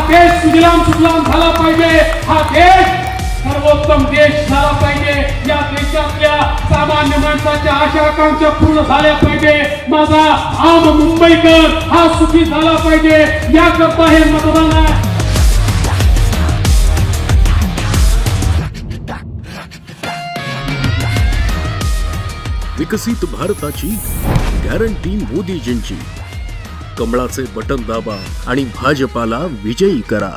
देश सुजलाम सुफलाम झाला पाहिजे, हा देश सर्वोत्तम देश झाला पाहिजे, या देशातल्या सामान्य माणसाच्या आशा आकांक्षा पूर्ण झाल्या पाहिजे, माझा आम मुंबईकर हा सुखी झाला पाहिजे, याकरता हे मतदान आहे. विकसित भारताची गॅरंटी मोदीजींची. कमळाचे बटन दाबा आणि भाजपाला विजयी करा.